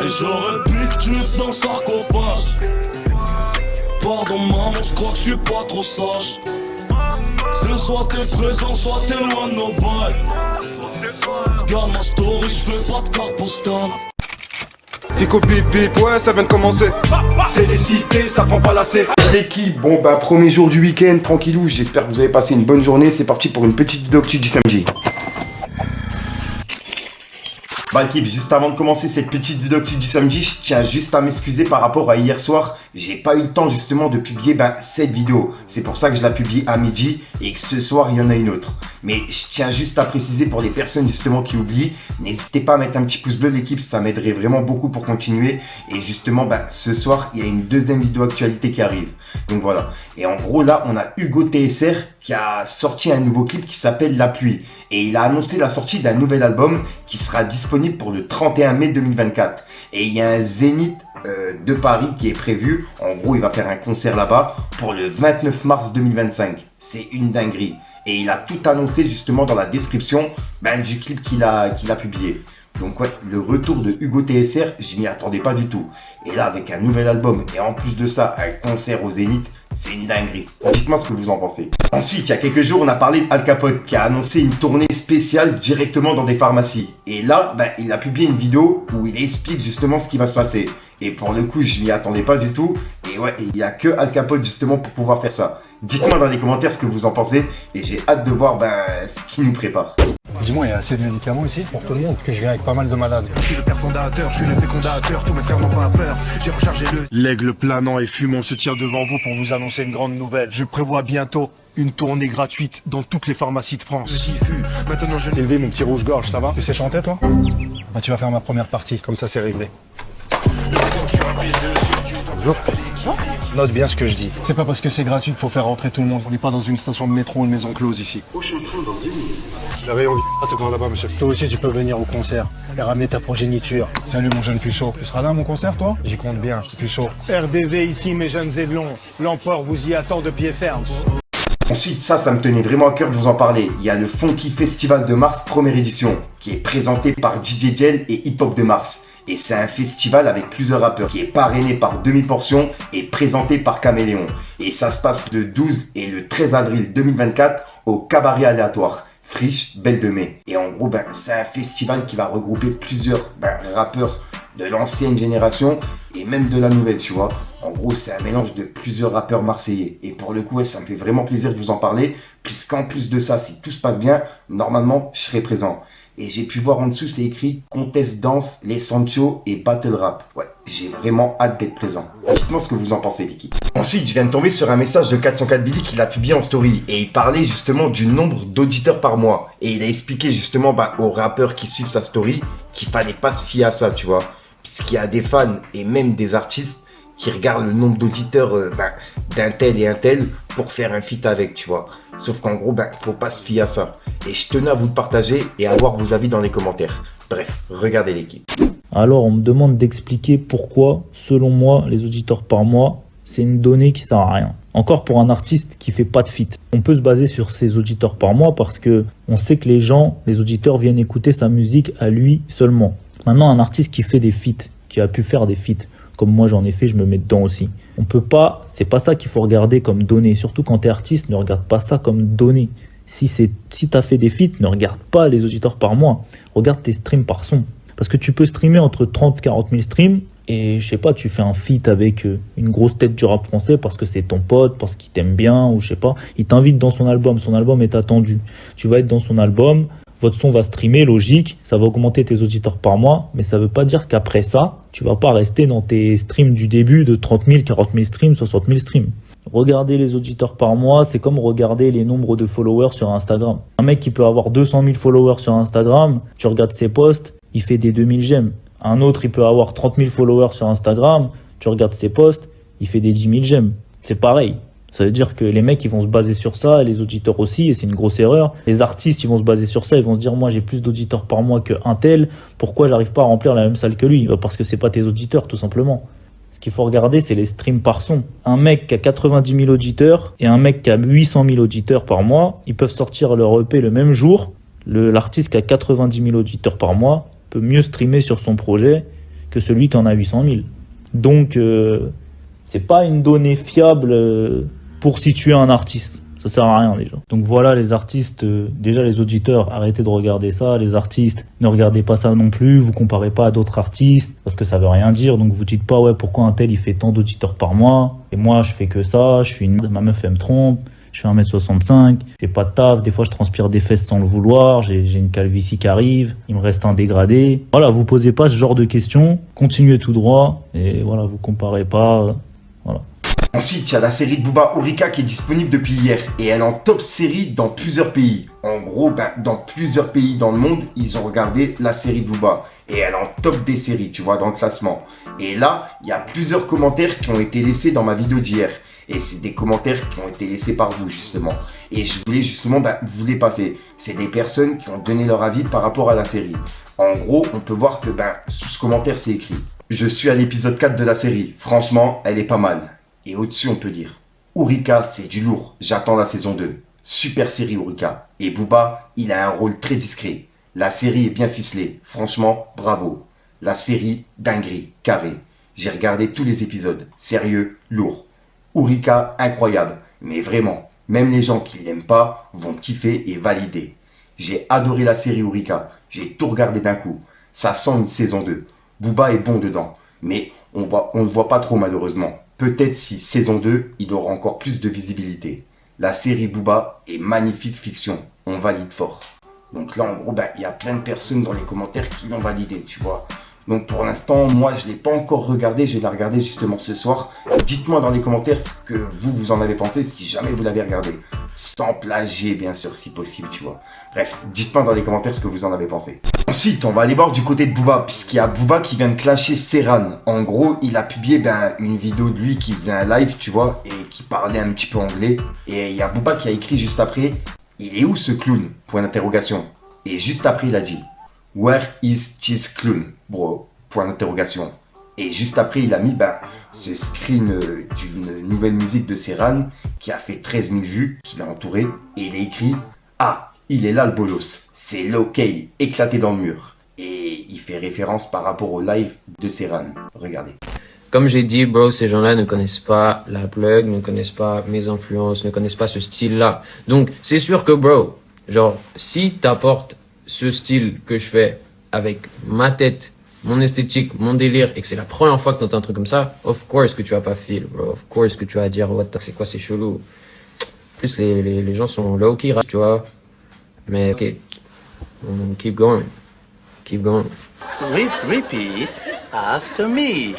Et j'aurais pu que tu te dans le sarcophage. Pardon maman, je crois que je suis pas trop sage. C'est soit t'es présent, soit t'es loin de nos vibes. Garde ma story, je fais pas de carte postale. Fico bip bip, ouais ça vient de commencer. C'est les cités, ça prend pas la C. L'équipe, bon bah premier jour du week-end, tranquillou, j'espère que vous avez passé une bonne journée. C'est parti pour une petite vidéo du samedi. Bah l'équipe, juste avant de commencer cette petite vidéo du samedi, je tiens juste à m'excuser par rapport à hier soir. J'ai pas eu le temps justement de publier cette vidéo. C'est pour ça que je la publie à midi et que ce soir il y en a une autre. Mais je tiens juste à préciser pour les personnes justement qui oublient, n'hésitez pas à mettre un petit pouce bleu l'équipe, ça m'aiderait vraiment beaucoup pour continuer. Et justement ce soir il y a une deuxième vidéo actualité qui arrive. Donc voilà. Et en gros là on a Hugo TSR qui a sorti un nouveau clip qui s'appelle La Pluie. Et il a annoncé la sortie d'un nouvel album qui sera disponible pour le 31 mai 2024. Et il y a un Zénith de Paris qui est prévu. En gros il va faire un concert là-bas pour le 29 mars 2025. C'est une dinguerie. Et il a tout annoncé justement dans la description du clip qu'il a publié. Donc ouais, le retour de Hugo TSR, je m'y attendais pas du tout. Et là, avec un nouvel album et en plus de ça, un concert au Zénith, c'est une dinguerie. Dites-moi ce que vous en pensez. Ensuite, il y a quelques jours, on a parlé d'Al Capote qui a annoncé une tournée spéciale directement dans des pharmacies. Et là, il a publié une vidéo où il explique justement ce qui va se passer. Et pour le coup, je m'y attendais pas du tout. Et ouais, il n'y a que Al Capote justement pour pouvoir faire ça. Dites-moi dans les commentaires ce que vous en pensez. Et j'ai hâte de voir ce qu'il nous prépare. Dis-moi, il y a assez de médicaments ici pour tout le monde, parce que je viens avec pas mal de malades. Je suis le père fondateur, je suis le fécondateur, tous mes frères n'ont pas peur, j'ai rechargé le... L'aigle planant et fumant se tient devant vous pour vous annoncer une grande nouvelle. Je prévois bientôt une tournée gratuite dans toutes les pharmacies de Je France. diffuse, maintenant je... T'es élevé mon petit rouge-gorge, ça va? Tu sais chanter toi? Bah tu vas faire ma première partie, comme ça c'est réglé. Bonjour. Note bien ce que je dis. C'est pas parce que c'est gratuit qu'il faut faire rentrer tout le monde. On n'est pas dans une station de métro ou une maison close ici. J'avais envie de passer par là-bas, monsieur. Toi aussi, tu peux venir au concert et ramener ta progéniture. Salut, mon jeune puceau. Tu seras là à mon concert, toi? J'y compte bien, puceau. RDV ici, mes jeunes aiglons. L'emport vous y attend de pied ferme. Ensuite, ça me tenait vraiment à cœur de vous en parler. Il y a le Funky Festival de Mars première édition qui est présenté par DJ Gel et Hip Hop de Mars. Et c'est un festival avec plusieurs rappeurs qui est parrainé par Demi-Portion et présenté par Caméléon. Et ça se passe le 12 et le 13 avril 2024 au Cabaret Aléatoire, Friche, Belle de Mai. Et en gros, c'est un festival qui va regrouper plusieurs rappeurs de l'ancienne génération et même de la nouvelle, tu vois. En gros, c'est un mélange de plusieurs rappeurs marseillais. Et pour le coup, ça me fait vraiment plaisir de vous en parler, puisqu'en plus de ça, si tout se passe bien, normalement, je serai présent. Et j'ai pu voir en dessous, c'est écrit Contest Danse, Les Sancho et Battle Rap. Ouais, j'ai vraiment hâte d'être présent. Dites-moi ce que vous en pensez, l'équipe. Ensuite, je viens de tomber sur un message de 404 Billy qu'il a publié en story. Et il parlait justement du nombre d'auditeurs par mois. Et il a expliqué justement aux rappeurs qui suivent sa story qu'il fallait pas se fier à ça, tu vois. Puisqu'il y a des fans et même des artistes qui regardent le nombre d'auditeurs d'un tel et un tel pour faire un feat avec, tu vois. Sauf qu'en gros, faut pas se fier à ça. Et je tenais à vous le partager et à voir vos avis dans les commentaires. Bref, regardez l'équipe. Alors, on me demande d'expliquer pourquoi, selon moi, les auditeurs par mois, c'est une donnée qui sert à rien. Encore pour un artiste qui fait pas de feat. On peut se baser sur ses auditeurs par mois parce que on sait que les auditeurs viennent écouter sa musique à lui seulement. Maintenant, un artiste qui fait des feats, qui a pu faire des feats, comme moi j'en ai fait, je me mets dedans aussi. On peut pas, c'est pas ça qu'il faut regarder comme donnée. Surtout quand t'es artiste, ne regarde pas ça comme donnée. Si t'as fait des feats, ne regarde pas les auditeurs par mois. Regarde tes streams par son. Parce que tu peux streamer entre 30 et 40 000 streams et je sais pas, tu fais un feat avec une grosse tête du rap français parce que c'est ton pote, parce qu'il t'aime bien ou je sais pas. Il t'invite dans son album est attendu. Tu vas être dans son album, votre son va streamer, logique, ça va augmenter tes auditeurs par mois, mais ça veut pas dire qu'après ça, tu vas pas rester dans tes streams du début de 30 000, 40 000 streams, 60 000 streams. Regarder les auditeurs par mois, c'est comme regarder les nombres de followers sur Instagram. Un mec qui peut avoir 200 000 followers sur Instagram, tu regardes ses posts, il fait des 2000 j'aime. Un autre, il peut avoir 30 000 followers sur Instagram, tu regardes ses posts, il fait des 10 000 j'aime. C'est pareil. Ça veut dire que les mecs, ils vont se baser sur ça, et les auditeurs aussi, et c'est une grosse erreur. Les artistes, ils vont se baser sur ça, ils vont se dire, moi, j'ai plus d'auditeurs par mois qu'un tel, pourquoi j'arrive pas à remplir la même salle que lui? Parce que c'est pas tes auditeurs, tout simplement. Ce qu'il faut regarder, c'est les streams par son. Un mec qui a 90 000 auditeurs et un mec qui a 800 000 auditeurs par mois, ils peuvent sortir leur EP le même jour. L'artiste qui a 90 000 auditeurs par mois peut mieux streamer sur son projet que celui qui en a 800 000. Donc, c'est pas une donnée fiable pour situer un artiste. Ça sert à rien déjà. Donc voilà les artistes, déjà les auditeurs, arrêtez de regarder ça. Les artistes, ne regardez pas ça non plus. Vous comparez pas à d'autres artistes parce que ça veut rien dire. Donc vous dites pas ouais pourquoi un tel il fait tant d'auditeurs par mois et moi je fais que ça. Ma meuf elle me trompe. Je fais 1m65, je fais pas de taf, des fois je transpire des fesses sans le vouloir, j'ai une calvitie qui arrive, il me reste un dégradé. Voilà, vous posez pas ce genre de questions, continuez tout droit et voilà, vous comparez pas. Voilà. Ensuite, il y a la série de Booba Ourika qui est disponible depuis hier et elle est en top série dans plusieurs pays. En gros, dans plusieurs pays dans le monde, ils ont regardé la série de Booba et elle est en top des séries, tu vois, dans le classement. Et là, il y a plusieurs commentaires qui ont été laissés dans ma vidéo d'hier. Et c'est des commentaires qui ont été laissés par vous, justement. Et je voulais justement vous les passer. C'est des personnes qui ont donné leur avis par rapport à la série. En gros, on peut voir que sous ce commentaire, c'est écrit « Je suis à l'épisode 4 de la série. Franchement, elle est pas mal. » Et au-dessus, on peut dire « Ourika, c'est du lourd. J'attends la saison 2. Super série, Ourika. Et Booba, il a un rôle très discret. La série est bien ficelée. Franchement, bravo. La série, dinguerie, carré. J'ai regardé tous les épisodes. Sérieux, lourd. Ourika, incroyable, mais vraiment, même les gens qui l'aiment pas vont kiffer et valider. J'ai adoré la série Ourika, j'ai tout regardé d'un coup. Ça sent une saison 2. Booba est bon dedans, mais on ne voit pas trop malheureusement. Peut-être si saison 2, il aura encore plus de visibilité. La série Booba est magnifique fiction, on valide fort. Donc là en gros, il y a plein de personnes dans les commentaires qui l'ont validé, tu vois. Donc pour l'instant, moi je ne l'ai pas encore regardé, je vais la regarder justement ce soir. Dites-moi dans les commentaires ce que vous en avez pensé, si jamais vous l'avez regardé. Sans plagier bien sûr si possible, tu vois. Bref, dites-moi dans les commentaires ce que vous en avez pensé. Ensuite, on va aller voir du côté de Booba, puisqu'il y a Booba qui vient de clasher Serran. En gros, il a publié une vidéo de lui qui faisait un live, tu vois, et qui parlait un petit peu anglais. Et il y a Booba qui a écrit juste après, « Il est où ce clown ?» Point d'interrogation. Et juste après, il a dit, « Where is this clown, bro ?» Point d'interrogation. Et juste après, il a mis ce screen d'une nouvelle musique de Serran qui a fait 13 000 vues, qui l'a entouré. Et il a écrit « Ah, il est là le bolos. C'est l'ok, éclaté dans le mur. » Et il fait référence par rapport au live de Serran. Regardez. Comme j'ai dit, bro, ces gens-là ne connaissent pas la plug, ne connaissent pas mes influences, ne connaissent pas ce style-là. Donc, c'est sûr que, bro, genre, si t'apportes ce style que je fais avec ma tête, mon esthétique, mon délire, et que c'est la première fois que t'entends un truc comme ça, of course que tu vas pas feel, bro. Of course que tu vas dire, what the, c'est quoi, c'est chelou. En plus, les gens sont low-key, tu vois. Mais, ok, keep going. Keep going. Repeat after me.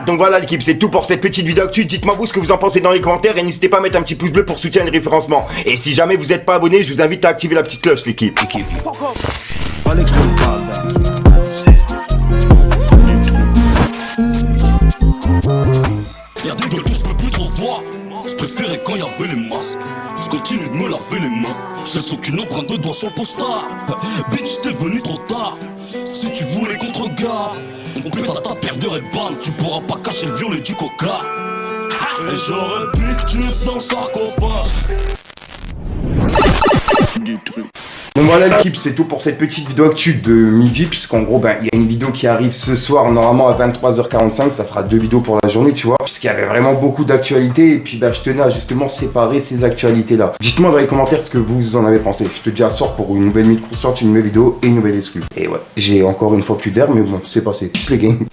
Donc voilà l'équipe, c'est tout pour cette petite vidéo actu. Dites-moi vous ce que vous en pensez dans les commentaires et n'hésitez pas à mettre un petit pouce bleu pour soutenir le référencement. Et si jamais vous n'êtes pas abonné, je vous invite à activer la petite cloche l'équipe. Alex Panda. Y'a des gueules que je peux plus trop voir. Je préférais quand y'avait les masques. Je continue de me laver les mains. Je laisse aucune empreinte de doigt sur le poster. Bitch, t'es venu trop tard. Si tu voulais qu'on te regarde, on pète à ta paire de Ray-Ban. Tu pourras pas cacher le violet du coca. Et j'aurais pu que tu te dans le sarcophage. Donc voilà l'équipe, c'est tout pour cette petite vidéo actu de midi, puisqu'en gros il y a une vidéo qui arrive ce soir normalement à 23h45, ça fera 2 vidéos pour la journée, tu vois, puisqu'il y avait vraiment beaucoup d'actualités et puis je tenais à justement séparer ces actualités là. Dites-moi dans les commentaires ce que vous en avez pensé. Je te dis à soir pour une nouvelle nuit de conscience, une nouvelle vidéo et une nouvelle exclue. Et ouais, j'ai encore une fois plus d'air, mais bon, c'est passé. Peace les gang.